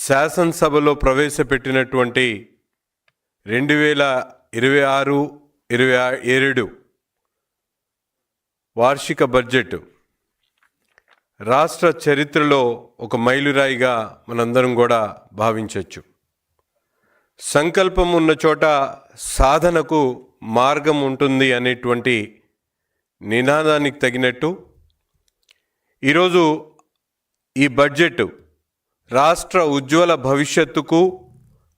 శాసనసభలో ప్రవేశపెట్టినటువంటి 2026-27 వార్షిక బడ్జెట్ రాష్ట్ర చరిత్రలో ఒక మైలురాయిగా మనందరం కూడా భావించవచ్చు. సంకల్పం ఉన్న చోట సాధనకు మార్గం ఉంటుంది అనేటువంటి నినాదానికి తగినట్టు ఈరోజు ఈ బడ్జెట్ రాష్ట్ర ఉజ్వల భవిష్యత్తుకు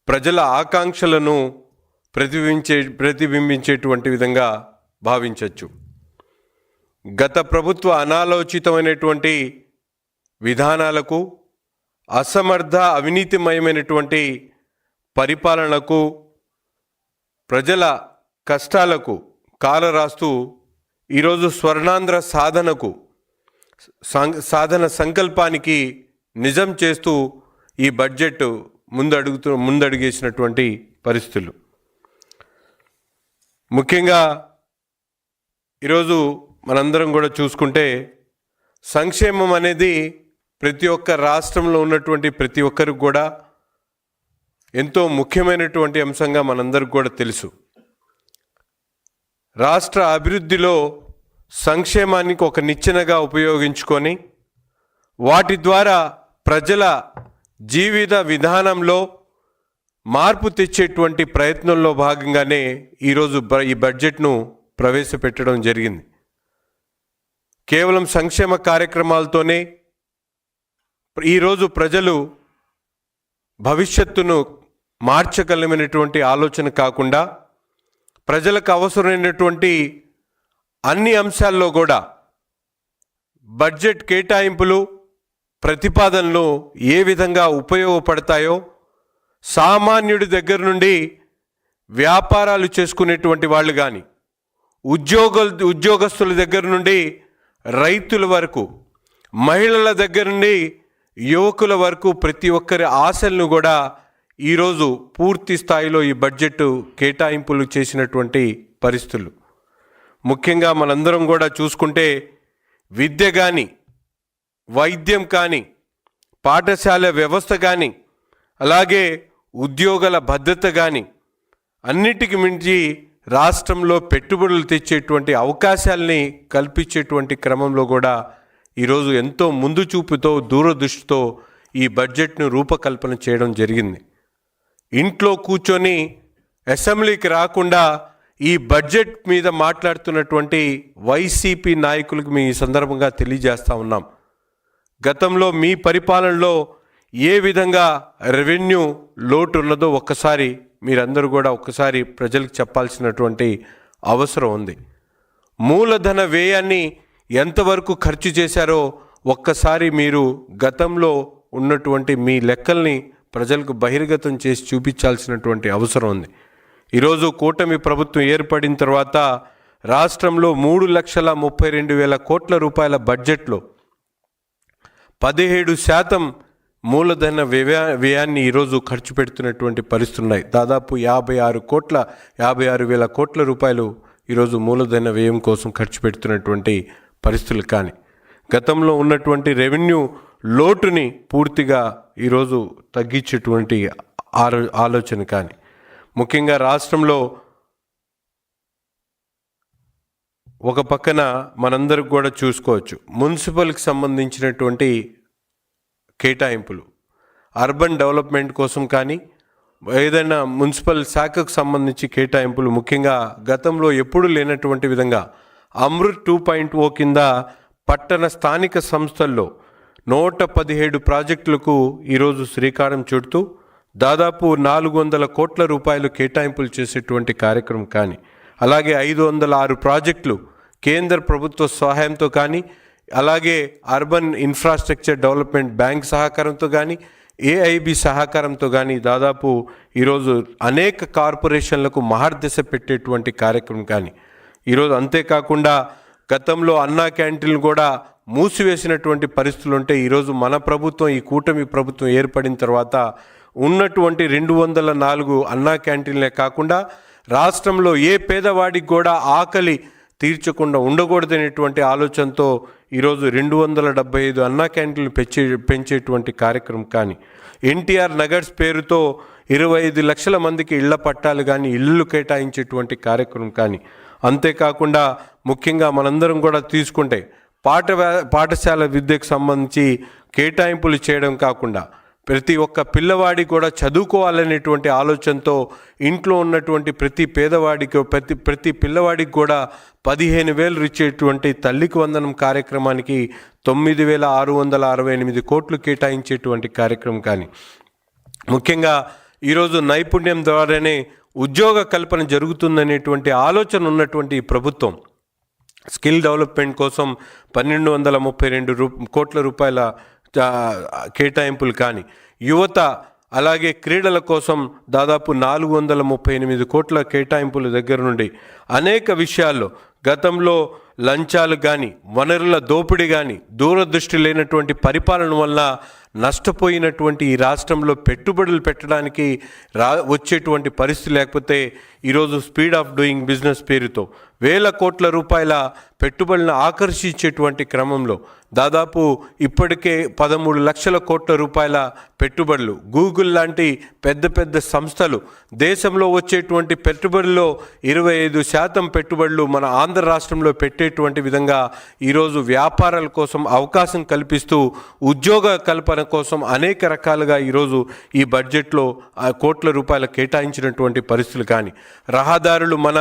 ప్రజల ఆకాంక్షలను ప్రతిబింబించేటువంటి విధంగా భావించవచ్చు. గత ప్రభుత్వ అనాలోచితమైనటువంటి విధానాలకు, అసమర్థ అవినీతిమయమైనటువంటి పరిపాలనకు, ప్రజల కష్టాలకు కాలరాస్తూ ఈరోజు స్వర్ణాంధ్ర సాధన సంకల్పానికి నిజం చేస్తూ ఈ బడ్జెట్ ముందడుగేసినటువంటి పరిస్థితులు. ముఖ్యంగా ఈరోజు మనందరం కూడా చూసుకుంటే సంక్షేమం అనేది ప్రతి ఒక్క రాష్ట్రంలో ఉన్నటువంటి ప్రతి ఒక్కరికి కూడా ఎంతో ముఖ్యమైనటువంటి అంశంగా మనందరికి కూడా తెలుసు. రాష్ట్ర అభివృద్ధిలో సంక్షేమానికి ఒక నిచ్చెనగా ఉపయోగించుకొని వాటి ద్వారా ప్రజల జీవిత విధానంలో మార్పు తెచ్చేటువంటి ప్రయత్నంలో భాగంగానే ఈరోజు ఈ బడ్జెట్ను ప్రవేశపెట్టడం జరిగింది. కేవలం సంక్షేమ కార్యక్రమాలతోనే ఈరోజు ప్రజలు భవిష్యత్తును మార్చగలమైనటువంటి ఆలోచన కాకుండా ప్రజలకు అవసరమైనటువంటి అన్ని అంశాల్లో కూడా బడ్జెట్ కేటాయింపులు, ప్రతిపాదనలు ఏ విధంగా ఉపయోగపడతాయో, సామాన్యుడి దగ్గర నుండి వ్యాపారాలు చేసుకునేటువంటి వాళ్ళు కానీ, ఉద్యోగస్తుల దగ్గర నుండి రైతుల వరకు, మహిళల దగ్గర నుండి యువకుల వరకు ప్రతి ఒక్కరి ఆశలను కూడా ఈరోజు పూర్తి స్థాయిలో ఈ బడ్జెట్ కేటాయింపులు చేసినటువంటి పరిస్థితులు. ముఖ్యంగా మనందరం కూడా చూసుకుంటే విద్య కానీ, వైద్యం కానీ, పాఠశాల వ్యవస్థ కానీ, అలాగే ఉద్యోగాల భద్రత కానీ, అన్నిటికి మించి రాష్ట్రంలో పెట్టుబడులు తెచ్చేటువంటి అవకాశాలని కల్పించేటువంటి క్రమంలో కూడా ఈరోజు ఎంతో ముందు చూపుతో, దూరదృష్టితో ఈ బడ్జెట్ను రూపకల్పన చేయడం జరిగింది. ఇంట్లో కూర్చొని అసెంబ్లీకి రాకుండా ఈ బడ్జెట్ మీద మాట్లాడుతున్నటువంటి వైసీపీ నాయకులకు మీ సందర్భంగా తెలియజేస్తూ ఉన్నాం. గతంలో మీ పరిపాలనలో ఏ విధంగా రెవెన్యూ లోటు ఉన్నదో మీరందరూ కూడా ఒక్కసారి ప్రజలకు చెప్పాల్సినటువంటి అవసరం ఉంది. మూలధన వ్యయాన్ని ఎంతవరకు ఖర్చు చేశారో ఒక్కసారి మీరు గతంలో ఉన్నటువంటి మీ లెక్కల్ని ప్రజలకు బహిర్గతం చేసి చూపించాల్సినటువంటి అవసరం ఉంది. ఈరోజు కూటమి ప్రభుత్వం ఏర్పడిన తర్వాత రాష్ట్రంలో 3,32,000 కోట్ల రూపాయల బడ్జెట్లో 17% మూలధన వ్యయాన్ని ఈరోజు ఖర్చు పెడుతున్నటువంటి పరిస్థితులు ఉన్నాయి. దాదాపు 56,000 కోట్ల రూపాయలు ఈరోజు మూలధన వ్యయం కోసం ఖర్చు పెడుతున్నటువంటి పరిస్థితులు. కానీ గతంలో ఉన్నటువంటి రెవెన్యూ లోటుని పూర్తిగా ఈరోజు తగ్గించేటువంటి ఆలోచన కానీ, ముఖ్యంగా రాష్ట్రంలో ఒక పక్కన మనందరికి కూడా చూసుకోవచ్చు మున్సిపల్కి సంబంధించినటువంటి కేటాయింపులు, అర్బన్ డెవలప్మెంట్ కోసం కానీ, ఏదైనా మున్సిపల్ శాఖకు సంబంధించి కేటాయింపులు, ముఖ్యంగా గతంలో ఎప్పుడూ లేనటువంటి విధంగా అమృత్ 2.0 కింద పట్టణ స్థానిక సంస్థల్లో 117 ప్రాజెక్టులకు ఈరోజు శ్రీకారం చుడుతూ దాదాపు 400 కోట్ల రూపాయలు కేటాయింపులు చేసేటువంటి కార్యక్రమం కానీ, అలాగే 506 ప్రాజెక్టులు కేంద్ర ప్రభుత్వ సహాయంతో కానీ, అలాగే అర్బన్ ఇన్ఫ్రాస్ట్రక్చర్ డెవలప్మెంట్ బ్యాంక్ సహకారంతో కానీ, ఏఐబి సహకారంతో కానీ దాదాపు ఈరోజు అనేక కార్పొరేషన్లకు మహర్దశ పెట్టేటువంటి కార్యక్రమం కానీ ఈరోజు. అంతేకాకుండా గతంలో అన్నా క్యాంటీన్లు కూడా మూసివేసినటువంటి పరిస్థితులు ఉంటే ఈరోజు మన ప్రభుత్వం, ఈ కూటమి ప్రభుత్వం ఏర్పడిన తర్వాత ఉన్నటువంటి 204 అన్నా క్యాంటీన్లే కాకుండా రాష్ట్రంలో ఏ పేదవాడికి కూడా ఆకలి తీర్చకుండా ఉండకూడదనేటువంటి ఆలోచనతో ఈరోజు 275 అన్నా క్యాంటీన్లు పెంచేటువంటి కార్యక్రమం కానీ, ఎన్టీఆర్ నగర్స్ పేరుతో 25 లక్షల మందికి ఇళ్ల పట్టాలు కానీ ఇళ్ళు కేటాయించేటువంటి కార్యక్రమం కానీ, అంతేకాకుండా ముఖ్యంగా మనందరం కూడా తీసుకుంటే పాఠశాల విద్యకు సంబంధించి కేటాయింపులు చేయడం కాకుండా ప్రతి ఒక్క పిల్లవాడి కూడా చదువుకోవాలనేటువంటి ఆలోచనతో ఇంట్లో ఉన్నటువంటి ప్రతి పేదవాడికి ప్రతి పిల్లవాడికి కూడా 15,000 ఇచ్చేటువంటి తల్లికి వందనం కార్యక్రమానికి 9,668 కోట్లు కేటాయించేటువంటి కార్యక్రమం కానీ, ముఖ్యంగా ఈరోజు నైపుణ్యం ద్వారానే ఉద్యోగ కల్పన జరుగుతుందనేటువంటి ఆలోచన ఉన్నటువంటి ప్రభుత్వం స్కిల్ డెవలప్మెంట్ కోసం 1,232 కోట్ల రూపాయల కేటాయింపులు కానీ, యువత అలాగే క్రీడల కోసం దాదాపు 438 కోట్ల కేటాయింపుల దగ్గర నుండి అనేక విషయాల్లో గతంలో లంచాలు కానీ, వనరుల దోపిడీ కానీ, దూరదృష్టి లేనటువంటి పరిపాలన వల్ల నష్టపోయినటువంటి ఈ రాష్ట్రంలో పెట్టుబడులు పెట్టడానికి వచ్చేటువంటి పరిస్థితి లేకపోతే ఈరోజు స్పీడ్ ఆఫ్ డూయింగ్ బిజినెస్ పేరుతో వేల కోట్ల రూపాయల పెట్టుబడులను ఆకర్షించేటువంటి క్రమంలో దాదాపు ఇప్పటికే 13 లక్షల కోట్ల రూపాయల పెట్టుబడులు, గూగుల్ లాంటి పెద్ద పెద్ద సంస్థలు దేశంలో వచ్చేటువంటి పెట్టుబడుల్లో 25% పెట్టుబడులు మన ఆంధ్ర రాష్ట్రంలో పెట్టేటువంటి విధంగా ఈరోజు వ్యాపారాల కోసం అవకాశం కల్పిస్తూ ఉద్యోగ కల్పన కోసం అనేక రకాలుగా ఈరోజు ఈ బడ్జెట్లో కోట్ల రూపాయలు కేటాయించినటువంటి పరిస్థితులు కానీ, రహదారులు మన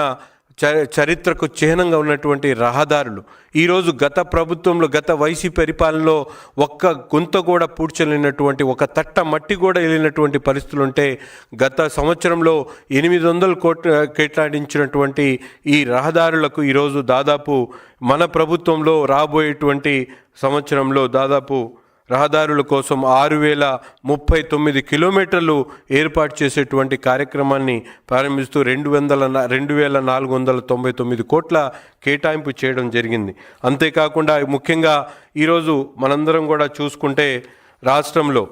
చరిత్రకు చిహ్నంగా ఉన్నటువంటి రహదారులు ఈరోజు గత ప్రభుత్వంలో గత వైసీపీ పరిపాలనలో ఒక్క గుంత కూడా పూడ్చలేనటువంటి ఒక తట్ట మట్టి కూడా వెళ్ళినటువంటి పరిస్థితులు ఉంటే గత సంవత్సరంలో 800 కోట్లు కేటాయించినటువంటి ఈ రహదారులకు ఈరోజు దాదాపు మన ప్రభుత్వంలో రాబోయేటువంటి సంవత్సరంలో దాదాపు రహదారుల కోసం 6,039 కిలోమీటర్లు ఏర్పాటు చేసేటువంటి కార్యక్రమాన్ని ప్రారంభిస్తూ 2,499 కోట్ల కేటాయింపు చేయడం జరిగింది. అంతేకాకుండా ముఖ్యంగా ఈరోజు మనందరం కూడా చూసుకుంటే రాష్ట్రంలో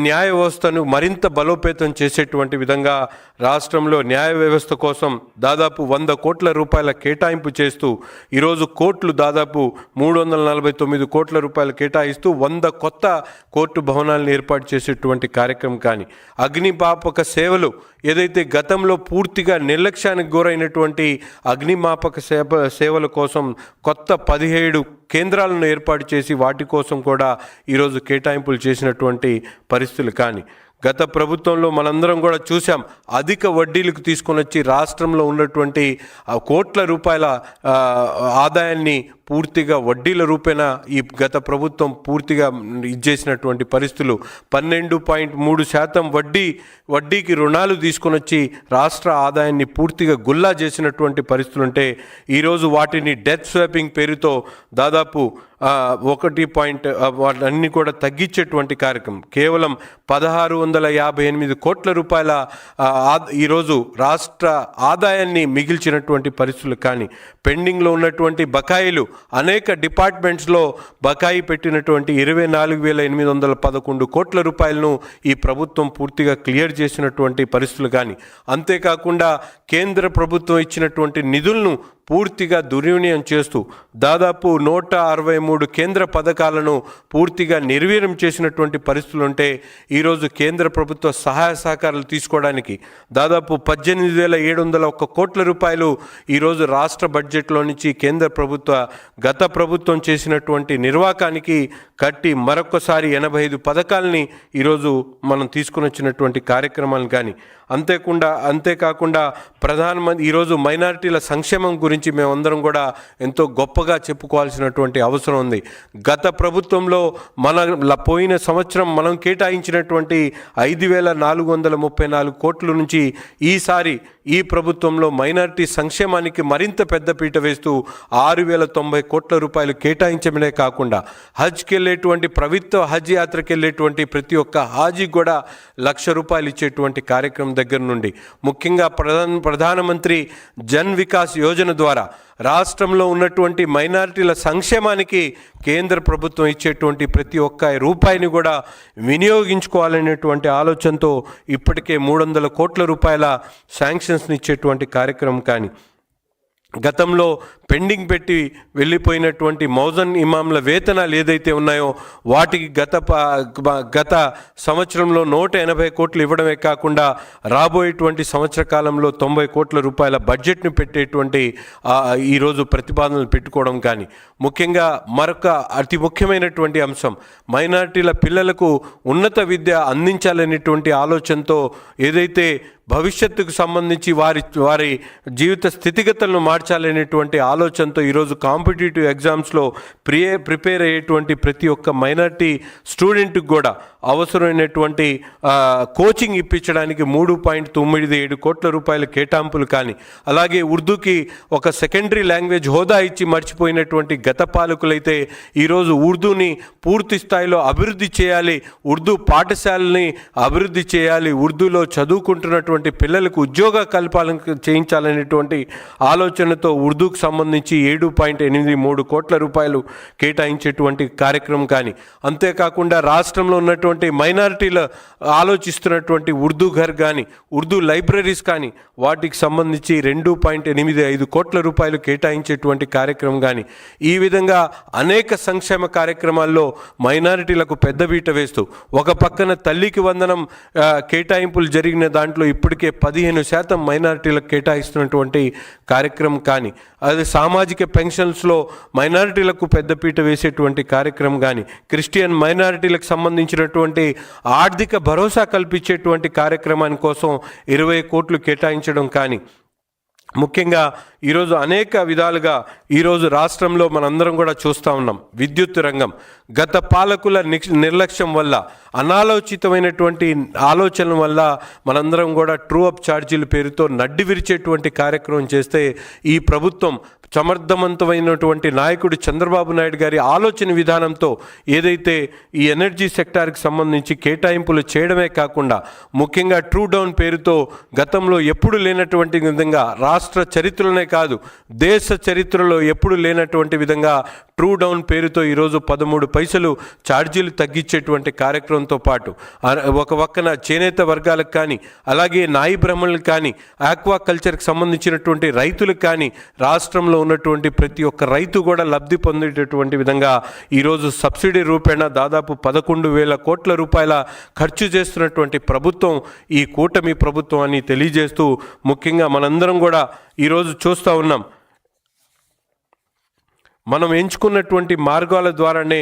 న్యాయ వ్యవస్థను మరింత బలోపేతం చేసేటువంటి విధంగా రాష్ట్రంలో న్యాయ వ్యవస్థ కోసం దాదాపు 100 కోట్ల రూపాయల కేటాయింపు చేస్తూ ఈరోజు కోర్టులు దాదాపు 349 కోట్ల రూపాయలు కేటాయిస్తూ 100 కొత్త కోర్టు భవనాలను ఏర్పాటు చేసేటువంటి కార్యక్రమం కానీ, అగ్నిమాపక సేవలు ఏదైతే గతంలో పూర్తిగా నిర్లక్ష్యానికి గురైనటువంటి అగ్నిమాపక సేవల కోసం కొత్త 17 కేంద్రాలను ఏర్పాటు చేసి వాటి కోసం కూడా ఈరోజు కేటాయింపులు చేసినటువంటి పరిస్థితులు కానీ, గత ప్రభుత్వంలో మనందరం కూడా చూసాం అధిక వడ్డీలకు తీసుకొని వచ్చి రాష్ట్రంలో ఉన్నటువంటి కోట్ల రూపాయల ఆదాయాన్ని పూర్తిగా వడ్డీల రూపేణ ఈ గత ప్రభుత్వం పూర్తిగా ఇచ్చేసినటువంటి పరిస్థితులు 12.3% వడ్డీకి రుణాలు తీసుకొని వచ్చి రాష్ట్ర ఆదాయాన్ని పూర్తిగా గుల్లా చేసినటువంటి పరిస్థితులు ఉంటే ఈరోజు వాటిని డెత్ స్వాపింగ్ పేరుతో దాదాపు 1 వాటన్ని కూడా తగ్గించేటువంటి కార్యక్రమం కేవలం 1,658 కోట్ల రూపాయల ఈరోజు రాష్ట్ర ఆదాయాన్ని మిగిల్చినటువంటి పరిస్థితులు కానీ, పెండింగ్లో ఉన్నటువంటి బకాయిలు అనేక డిపార్ట్మెంట్స్లో బకాయి పెట్టినటువంటి 24,811 కోట్ల రూపాయలను ఈ ప్రభుత్వం పూర్తిగా క్లియర్ చేసినటువంటి పరిస్థితులు కానీ, అంతేకాకుండా కేంద్ర ప్రభుత్వం ఇచ్చినటువంటి నిధులను పూర్తిగా దుర్వినియోగం చేస్తూ దాదాపు 163 కేంద్ర పథకాలను పూర్తిగా నిర్వీర్యం చేసినటువంటి పరిస్థితులు ఉంటే ఈరోజు కేంద్ర ప్రభుత్వ సహాయ సహకారాలు తీసుకోవడానికి దాదాపు 18,701 కోట్ల రూపాయలు ఈరోజు రాష్ట్ర బడ్జెట్లో నుంచి కేంద్ర ప్రభుత్వ గత ప్రభుత్వం చేసినటువంటి నిర్వాకానికి కట్టి మరొకసారి 85 పథకాలని ఈరోజు మనం తీసుకుని వచ్చినటువంటి కార్యక్రమాలు కానీ, అంతేకాకుండా ప్రధానమంత్రి ఈరోజు మైనారిటీల సంక్షేమం గురించి మేమందరం కూడా ఎంతో గొప్పగా చెప్పుకోవాల్సినటువంటి అవసరం ఉంది. గత ప్రభుత్వంలో పోయిన సంవత్సరం మనం కేటాయించినటువంటి 5,434 కోట్ల నుంచి ఈసారి ఈ ప్రభుత్వంలో మైనారిటీ సంక్షేమానికి మరింత పెద్దపీట వేస్తూ 6,090 కోట్ల రూపాయలు కేటాయించడమే కాకుండా హజ్కి వెళ్ళేటువంటి ప్రభుత్వ హజ్ యాత్రకి వెళ్ళేటువంటి ప్రతి ఒక్క హాజీ కూడా ₹1,00,000 ఇచ్చేటువంటి కార్యక్రమం దగ్గర నుండి ముఖ్యంగా ప్రధానమంత్రి జన్ వికాస్ యోజన ద్వారా రాష్ట్రంలో ఉన్నటువంటి మైనారిటీల సంక్షేమానికి కేంద్ర ప్రభుత్వం ఇచ్చేటువంటి ప్రతి ఒక్క రూపాయిని కూడా వినియోగించుకోవాలనేటువంటి ఆలోచనతో ఇప్పటికే 300 కోట్ల రూపాయల శాంక్షన్స్ని ఇచ్చేటువంటి కార్యక్రమం కానీ, గతంలో పెండింగ్ పెట్టి వెళ్ళిపోయినటువంటి మౌజన్ ఇమాంల వేతనాలు ఏదైతే ఉన్నాయో వాటికి గత సంవత్సరంలో 180 కోట్లు ఇవ్వడమే కాకుండా రాబోయేటువంటి సంవత్సర కాలంలో 90 కోట్ల రూపాయల బడ్జెట్ను పెట్టేటువంటి ఈరోజు ప్రతిపాదనలు పెట్టుకోవడం కానీ, ముఖ్యంగా మరొక అతి ముఖ్యమైనటువంటి అంశం మైనారిటీల పిల్లలకు ఉన్నత విద్య అందించాలనేటువంటి ఆలోచనతో ఏదైతే భవిష్యత్తుకు సంబంధించి వారి జీవిత స్థితిగతులను మార్చాలనేటువంటి ఆలోచనతో ఈరోజు కాంపిటేటివ్ ఎగ్జామ్స్లో ప్రిపేర్ అయ్యేటువంటి ప్రతి ఒక్క మైనారిటీ స్టూడెంట్కి కూడా అవసరమైనటువంటి కోచింగ్ ఇప్పించడానికి 3.97 కోట్ల రూపాయల కేటాయింపులు కానీ, అలాగే ఉర్దూకి ఒక సెకండరీ లాంగ్వేజ్ హోదా ఇచ్చి మర్చిపోయినటువంటి గత పాలకులైతే ఈరోజు ఉర్దూని పూర్తి స్థాయిలో అభివృద్ధి చేయాలి, ఉర్దూ పాఠశాలని అభివృద్ధి చేయాలి, ఉర్దూలో చదువుకుంటున్నటువంటి పిల్లలకు ఉద్యోగ కల్పాలను చేయించాలనేటువంటి ఆలోచనతో ఉర్దూకు సంబంధించి 7.83 కోట్ల రూపాయలు కేటాయించేటువంటి కార్యక్రమం కానీ, అంతేకాకుండా రాష్ట్రంలో ఉన్నటువంటి మైనారిటీలు ఆలోచిస్తున్నటువంటి ఉర్దూ ఘర్ కానీ, ఉర్దూ లైబ్రరీస్ కానీ వాటికి సంబంధించి 2.85 కోట్ల రూపాయలు కేటాయించేటువంటి కార్యక్రమం కానీ, ఈ విధంగా అనేక సంక్షేమ కార్యక్రమాల్లో మైనారిటీలకు పెద్దపీట వేస్తూ ఒక పక్కన తల్లికి వందనం కేటాయింపులు జరిగిన దాంట్లో ఇప్పటికే 15% మైనారిటీలకు కేటాయిస్తున్నటువంటి కార్యక్రమం కానీ, అది సామాజిక పెన్షన్స్లో మైనారిటీలకు పెద్దపీట వేసేటువంటి కార్యక్రమం కానీ, క్రిస్టియన్ మైనారిటీలకు సంబంధించినటువంటి ఆర్థిక భరోసా కల్పించేటువంటి కార్యక్రమాని కోసం 20 కోట్లు కేటాయించడం కానీ, ముఖ్యంగా ఈరోజు అనేక విధాలుగా ఈరోజు రాష్ట్రంలో మనందరం కూడా చూస్తూ ఉన్నాం. విద్యుత్ రంగం గత పాలకుల నిర్లక్ష్యం వల్ల, అనాలోచితమైనటువంటి ఆలోచనల వల్ల మనందరం కూడా ట్రూ అప్ ఛార్జీల పేరుతో నడ్డి విరిచేటువంటి కార్యక్రమం చేస్తే ఈ ప్రభుత్వం సమర్థవంతమైనటువంటి నాయకుడు చంద్రబాబు నాయుడు గారి ఆలోచన విధానంతో ఏదైతే ఈ ఎనర్జీ సెక్టార్కి సంబంధించి కేటాయింపులు చేయడమే కాకుండా, ముఖ్యంగా ట్రూ డౌన్ పేరుతో గతంలో ఎప్పుడు లేనటువంటి విధంగా రాష్ట్ర చరిత్రలోనే కాదు దేశ చరిత్రలో ఎప్పుడు లేనటువంటి విధంగా ట్రూ డౌన్ పేరుతో ఈరోజు 13 పైసలు ఛార్జీలు తగ్గించేటువంటి కార్యక్రమంతో పాటు ఒక పక్కన చేనేత వర్గాలకు కానీ, అలాగే నాయి బ్రాహ్మణులకు కానీ, ఆక్వా కల్చర్కి సంబంధించినటువంటి రైతులకు కానీ రాష్ట్రంలో ఉన్నటువంటి ప్రతి ఒక్క రైతు కూడా లబ్ధి పొందేటటువంటి విధంగా ఈరోజు సబ్సిడీ రూపేణా దాదాపు 11,000 కోట్ల రూపాయల ఖర్చు చేస్తున్నటువంటి ప్రభుత్వం ఈ కూటమి ప్రభుత్వం అని తెలియజేస్తూ, ముఖ్యంగా మనందరం కూడా ఈరోజు చూస్తూ ఉన్నాం. మనం ఎంచుకున్నటువంటి మార్గాల ద్వారానే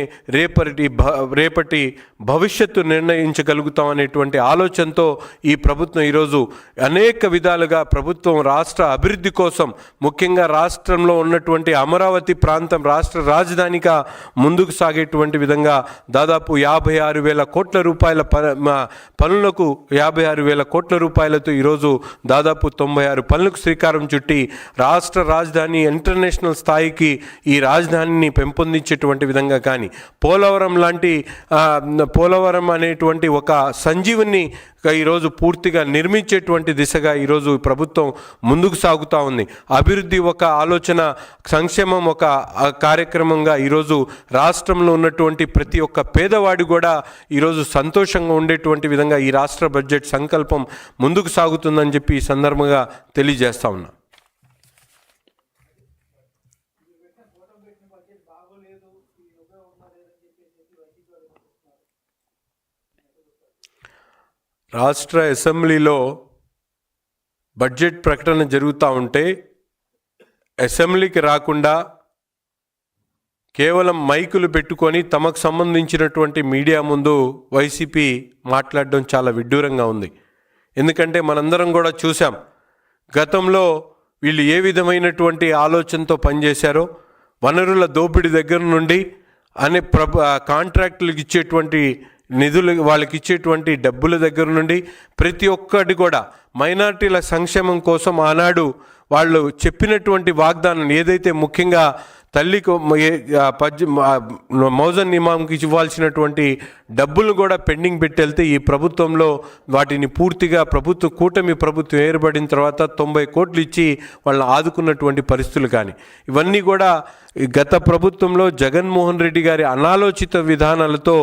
రేపటి భవిష్యత్తు నిర్ణయించగలుగుతాం అనేటువంటి ఆలోచనతో ఈ ప్రభుత్వం ఈరోజు అనేక విధాలుగా ప్రభుత్వం రాష్ట్ర అభివృద్ధి కోసం, ముఖ్యంగా రాష్ట్రంలో ఉన్నటువంటి అమరావతి ప్రాంతం రాష్ట్ర రాజధానిగా ముందుకు సాగేటువంటి విధంగా దాదాపు 56,000 కోట్ల రూపాయల పనులకు 56,000 కోట్ల రూపాయలతో ఈరోజు దాదాపు 96 పనులకు శ్రీకారం చుట్టి రాష్ట్ర రాజధాని ఇంటర్నేషనల్ స్థాయికి ఈ రాజధానిని పెంపొందించేటువంటి విధంగా కానీ, పోలవరం అనేటువంటి ఒక సంజీవని ఈరోజు పూర్తిగా నిర్మించేటువంటి దిశగా ఈరోజు ప్రభుత్వం ముందుకు సాగుతూ ఉంది. అభివృద్ధి ఒక ఆలోచన, సంక్షేమం ఒక కార్యక్రమంగా ఈరోజు రాష్ట్రంలో ఉన్నటువంటి ప్రతి ఒక్క పేదవాడి కూడా ఈరోజు సంతోషంగా ఉండేటువంటి విధంగా ఈ రాష్ట్ర బడ్జెట్ సంకల్పం ముందుకు సాగుతుందని చెప్పి ఈ సందర్భంగా తెలియజేస్తా ఉన్నా. రాష్ట్ర అసెంబ్లీలో బడ్జెట్ ప్రకటన జరుగుతూ ఉంటే అసెంబ్లీకి రాకుండా కేవలం మైకులు పెట్టుకొని తమకు సంబంధించినటువంటి మీడియా ముందు వైసీపీ మాట్లాడడం చాలా విడ్డూరంగా ఉంది. ఎందుకంటే మనందరం కూడా చూసాం గతంలో వీళ్ళు ఏ విధమైనటువంటి ఆలోచనతో పనిచేశారో. వనరుల దోపిడీ దగ్గర నుండి కాంట్రాక్టులకు ఇచ్చేటువంటి నిధులు, వాళ్ళకి ఇచ్చేటువంటి డబ్బుల దగ్గర నుండి ప్రతి ఒక్కటి కూడా మైనారిటీల సంక్షేమం కోసం ఆనాడు వాళ్ళు చెప్పినటువంటి వాగ్దానం ఏదైతే ముఖ్యంగా తల్లికి మౌజన్ ఇమాంకి ఇవ్వాల్సినటువంటి డబ్బులు కూడా పెండింగ్ పెట్టెళ్తే ఈ ప్రభుత్వంలో వాటిని పూర్తిగా కూటమి ప్రభుత్వం ఏర్పడిన తర్వాత 90 కోట్లు ఇచ్చి వాళ్ళని ఆదుకున్నటువంటి పరిస్థితులు కానీ ఇవన్నీ కూడా ఈ గత ప్రభుత్వంలో జగన్మోహన్ రెడ్డి గారి అనాలోచిత విధానాలతో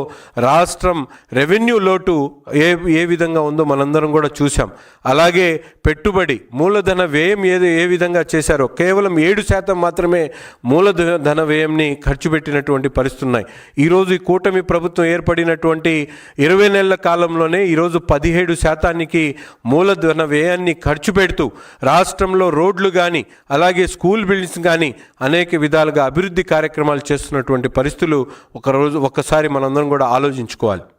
రాష్ట్రం రెవెన్యూ లోటు ఏ విధంగా ఉందో మనందరం కూడా చూసాం. అలాగే పెట్టుబడి మూలధన వ్యయం ఏ విధంగా చేశారో కేవలం 7% మాత్రమే మూలధన వ్యయంని ఖర్చు పెట్టినటువంటి పరిస్థితులు ఉన్నాయి. ఈరోజు ఈ కూటమి ప్రభుత్వం ఏర్పడినటువంటి 20 నెలల కాలంలోనే ఈరోజు 17% మూలధన వ్యయాన్ని ఖర్చు పెడుతూ రాష్ట్రంలో రోడ్లు కానీ అలాగే స్కూల్ బిల్డింగ్స్ కానీ అనేక విధాలుగా అభివృద్ధి కార్యక్రమాలు చేస్తున్నటువంటి పరిస్థితులు ఒక్కసారి మనందరం కూడా ఆలోచించుకోవాలి.